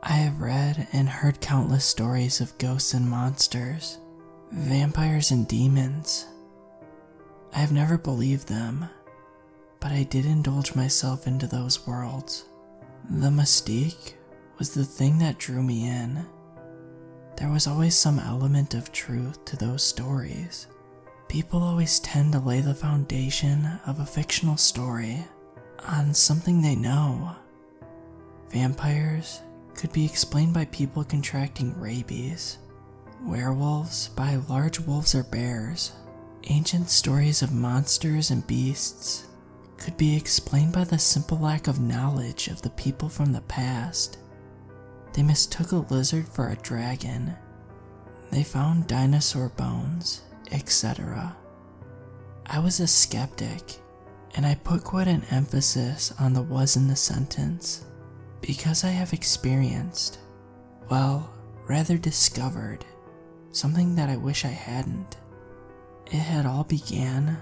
I have read and heard countless stories of ghosts and monsters, vampires and demons. I have never believed them, but I did indulge myself into those worlds. The mystique was the thing that drew me in. There was always some element of truth to those stories. People always tend to lay the foundation of a fictional story on something they know. Vampires could be explained by people contracting rabies, werewolves by large wolves or bears. Ancient stories of monsters and beasts could be explained by the simple lack of knowledge of the people from the past. They mistook a lizard for a dragon. They found dinosaur bones, etc. I was a skeptic, and I put quite an emphasis on the was in the sentence, because I have experienced, well, rather discovered, something that I wish I hadn't. It had all began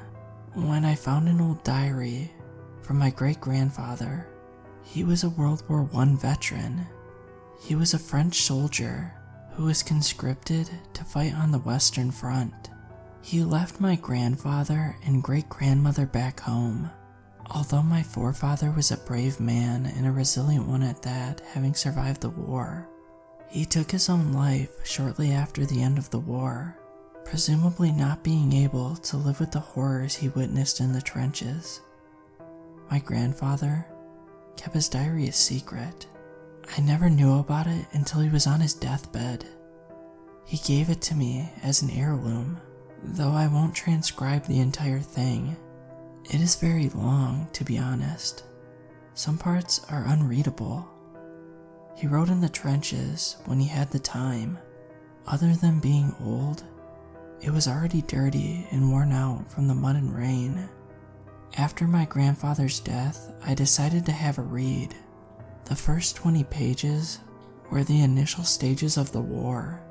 when I found an old diary from my great-grandfather. He was a World War I veteran. He was a French soldier who was conscripted to fight on the Western Front. He left my grandfather and great-grandmother back home. Although my forefather was a brave man and a resilient one at that, having survived the war, he took his own life shortly after the end of the war, presumably not being able to live with the horrors he witnessed in the trenches. My grandfather kept his diary a secret. I never knew about it until he was on his deathbed. He gave it to me as an heirloom, though I won't transcribe the entire thing. It is very long, to be honest. Some parts are unreadable. He wrote in the trenches when he had the time. Other than being old, it was already dirty and worn out from the mud and rain. After my grandfather's death, I decided to have a read. The first 20 pages were the initial stages of the war.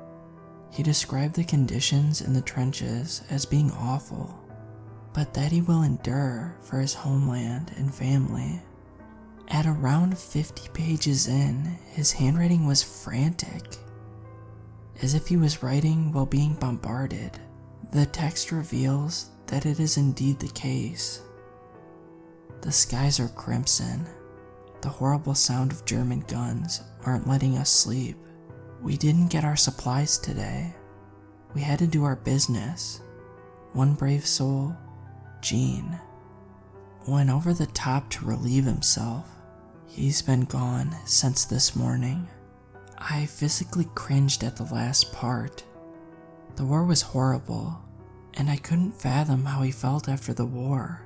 He described the conditions in the trenches as being awful, but that he will endure for his homeland and family. At around 50 pages in, his handwriting was frantic, as if he was writing while being bombarded. The text reveals that it is indeed the case. The skies are crimson. The horrible sound of German guns aren't letting us sleep. We didn't get our supplies today. We had to do our business. One brave soul, Jean, went over the top to relieve himself. He's been gone since this morning. I physically cringed at the last part. The war was horrible, and I couldn't fathom how he felt after the war.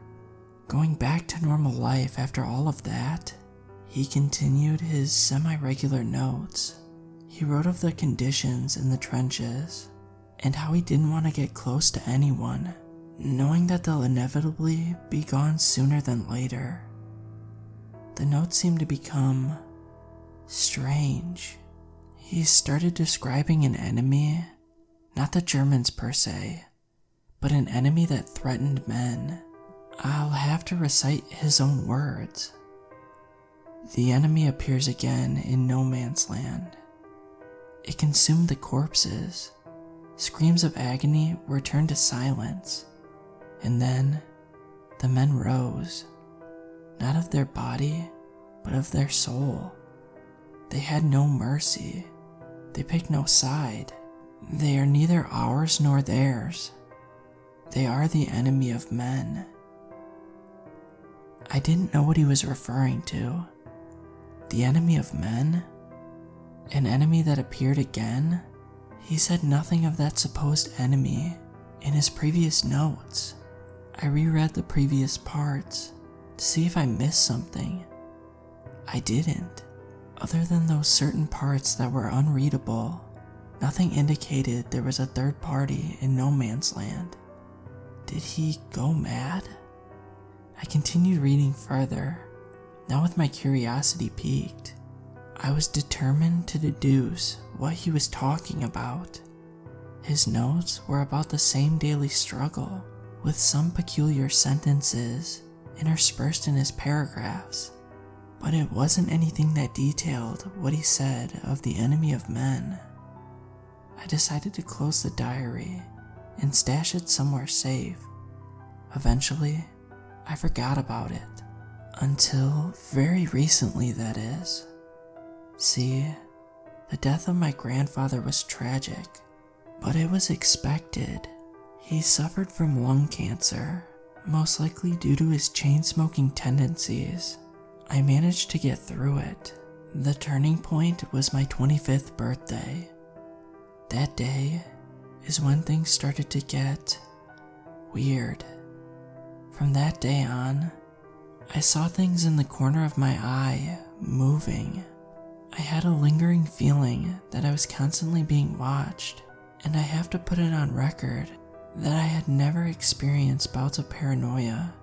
Going back to normal life after all of that. He continued his semi-regular notes. He wrote of the conditions in the trenches, and how he didn't want to get close to anyone, knowing that they'll inevitably be gone sooner than later. The notes seemed to become strange. He started describing an enemy, not the Germans per se, but an enemy that threatened men. I'll have to recite his own words. The enemy appears again in no man's land. It consumed the corpses. Screams of agony were turned to silence. And then, the men rose, not of their body, but of their soul. They had no mercy. They picked no side. They are neither ours nor theirs. They are the enemy of men. I didn't know what he was referring to. The enemy of men? An enemy that appeared again? He said nothing of that supposed enemy in his previous notes. I reread the previous parts to see if I missed something. I didn't. Other than those certain parts that were unreadable, nothing indicated there was a third party in no man's land. Did he go mad? I continued reading further. Now with my curiosity piqued, I was determined to deduce what he was talking about. His notes were about the same daily struggle, with some peculiar sentences interspersed in his paragraphs. but it wasn't anything that detailed what he said of the enemy of men. I decided to close the diary and stash it somewhere safe. Eventually, I forgot about it. Until very recently, that is. See, the death of my grandfather was tragic, but it was expected. He suffered from lung cancer, most likely due to his chain-smoking tendencies. I managed to get through it. The turning point was my 25th birthday. That day is when things started to get weird. From that day on, I saw things in the corner of my eye moving. I had a lingering feeling that I was constantly being watched, and I have to put it on record that I had never experienced bouts of paranoia,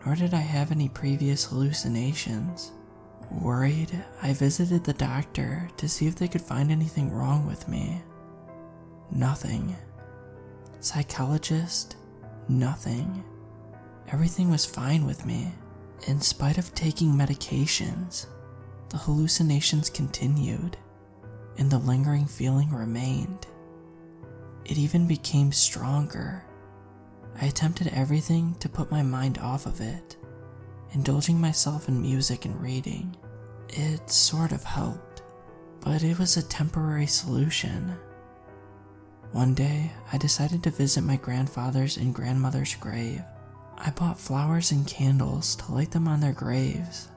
nor did I have any previous hallucinations. Worried, I visited the doctor to see if they could find anything wrong with me. Nothing. Psychologist, nothing. Everything was fine with me. In spite of taking medications, the hallucinations continued, and the lingering feeling remained. It even became stronger. I attempted everything to put my mind off of it, indulging myself in music and reading. It sort of helped, but it was a temporary solution. One day, I decided to visit my grandfather's and grandmother's grave. I bought flowers and candles to light them on their graves.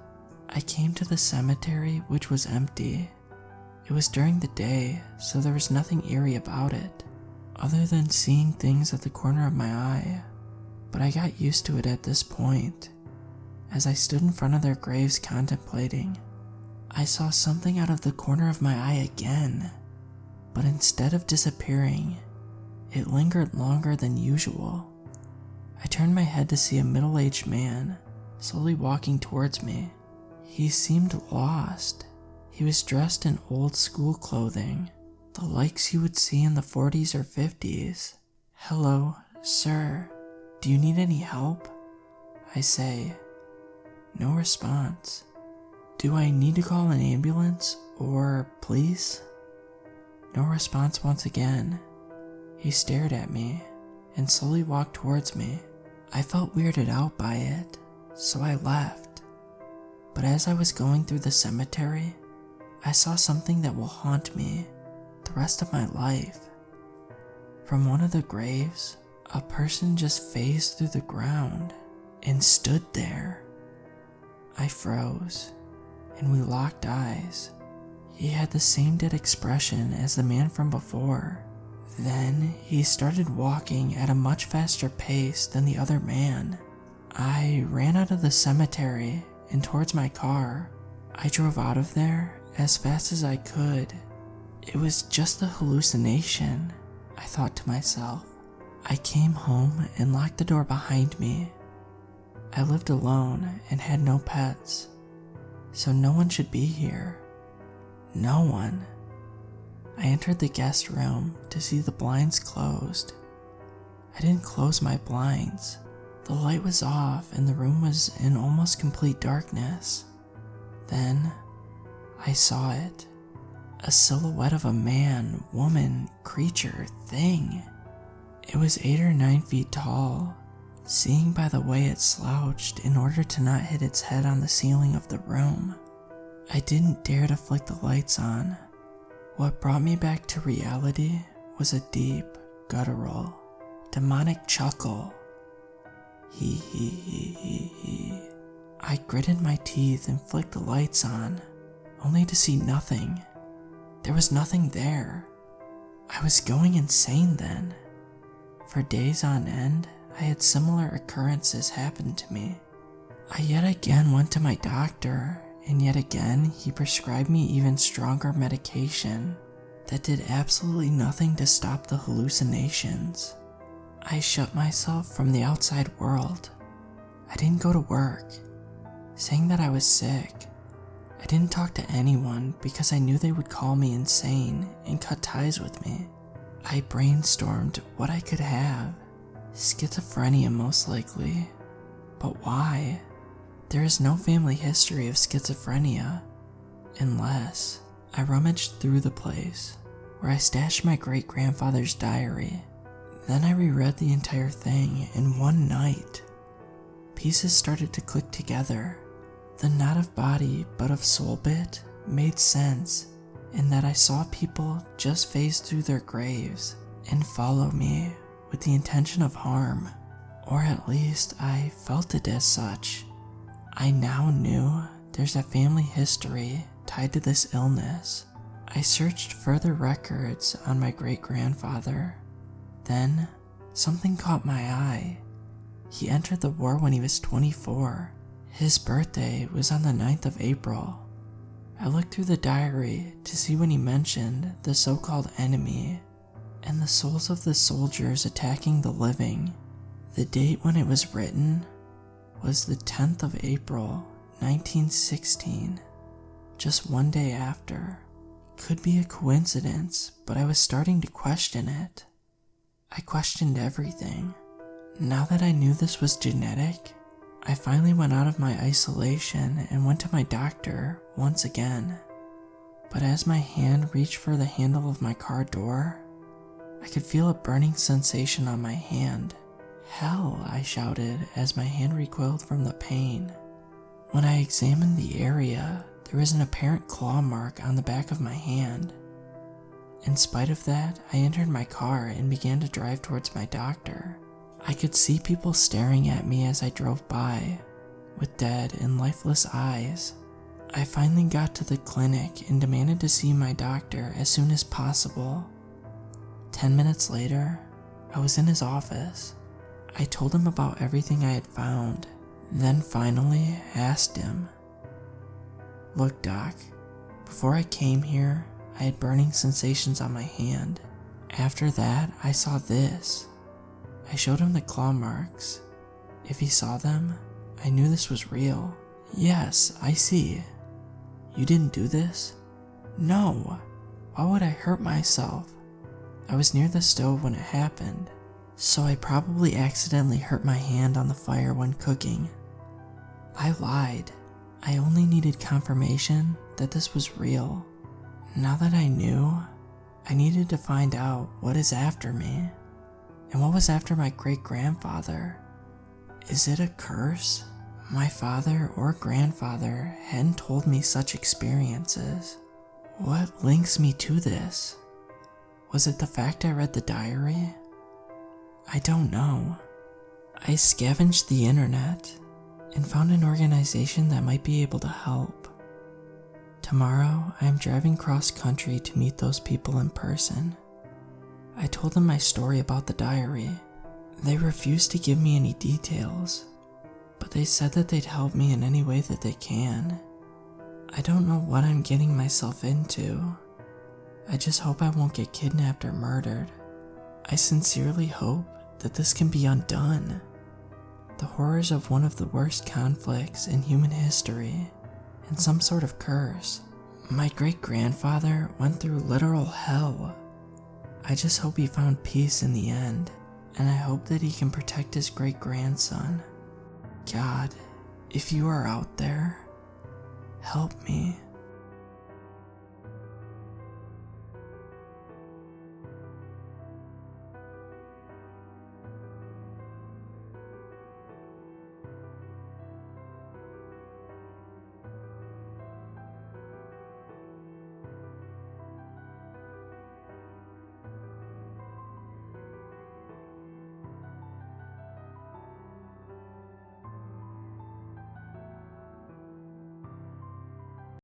I came to the cemetery, which was empty. It was during the day, so there was nothing eerie about it, other than seeing things at the corner of my eye. But I got used to it at this point. As I stood in front of their graves contemplating, I saw something out of the corner of my eye again. But instead of disappearing, it lingered longer than usual. I turned my head to see a middle-aged man slowly walking towards me. He seemed lost. He was dressed in old school clothing, the likes you would see in the 40s or 50s. "Hello, sir. Do you need any help?" I say. No response. "Do I need to call an ambulance or police?" No response once again. He stared at me and slowly walked towards me. I felt weirded out by it, so I left. But as I was going through the cemetery, I saw something that will haunt me the rest of my life. From one of the graves, a person just phased through the ground and stood there. I froze, and we locked eyes. He had the same dead expression as the man from before. Then he started walking at a much faster pace than the other man. I ran out of the cemetery and towards my car. I drove out of there as fast as I could. It was just a hallucination, I thought to myself. I came home and locked the door behind me. I lived alone and had no pets, so no one should be here. No one. I entered the guest room to see the blinds closed. I didn't close my blinds. The light was off and the room was in almost complete darkness. Then, I saw it. A silhouette of a man, woman, creature, thing. It was 8 or 9 feet tall, seeing by the way it slouched in order to not hit its head on the ceiling of the room. I didn't dare to flick the lights on. What brought me back to reality was a deep, guttural, demonic chuckle. He, he, he, he, he. I gritted my teeth and flicked the lights on, only to see nothing. There was nothing there. I was going insane then. For days on end, I had similar occurrences happen to me. I yet again went to my doctor, and yet again he prescribed me even stronger medication that did absolutely nothing to stop the hallucinations. I shut myself from the outside world. I didn't go to work, saying that I was sick. I didn't talk to anyone because I knew they would call me insane and cut ties with me. I brainstormed what I could have. Schizophrenia most likely. But why? There is no family history of schizophrenia, unless I rummaged through the place where I stashed my great-grandfather's diary. Then I reread the entire thing in one night. Pieces started to click together. The not of body but of soul bit made sense in that I saw people just phase through their graves and follow me with the intention of harm, or at least I felt it as such. I now knew there's a family history tied to this illness. I searched further records on my great-grandfather. Then, something caught my eye. He entered the war when he was 24. His birthday was on the 9th of April. I looked through the diary to see when he mentioned the so-called enemy and the souls of the soldiers attacking the living. The date when it was written was the 10th of April, 1916, just one day after. Could be a coincidence, but I was starting to question it. I questioned everything. Now that I knew this was genetic, I finally went out of my isolation and went to my doctor once again. But as my hand reached for the handle of my car door, I could feel a burning sensation on my hand. "Hell," I shouted as my hand recoiled from the pain. When I examined the area, there was an apparent claw mark on the back of my hand. In spite of that, I entered my car and began to drive towards my doctor. I could see people staring at me as I drove by, with dead and lifeless eyes. I finally got to the clinic and demanded to see my doctor as soon as possible. 10 minutes later, I was in his office. I told him about everything I had found, then finally asked him, "Look, Doc, before I came here, I had burning sensations on my hand. After that, I saw this." I showed him the claw marks. If he saw them, I knew this was real. "Yes, I see." "You didn't do this?" "No. Why would I hurt myself? I was near the stove when it happened, so I probably accidentally hurt my hand on the fire when cooking." I lied. I only needed confirmation that this was real. Now that I knew, I needed to find out what is after me. And what was after my great-grandfather? Is it a curse? My father or grandfather hadn't told me such experiences. What links me to this? Was it the fact I read the diary? I don't know. I scavenged the internet and found an organization that might be able to help. Tomorrow, I am driving cross-country to meet those people in person. I told them my story about the diary. They refused to give me any details, but they said that they'd help me in any way that they can. I don't know what I'm getting myself into. I just hope I won't get kidnapped or murdered. I sincerely hope that this can be undone. The horrors of one of the worst conflicts in human history, and some sort of curse. My great-grandfather went through literal hell. I just hope he found peace in the end, and I hope that he can protect his great-grandson. God, if you are out there, help me.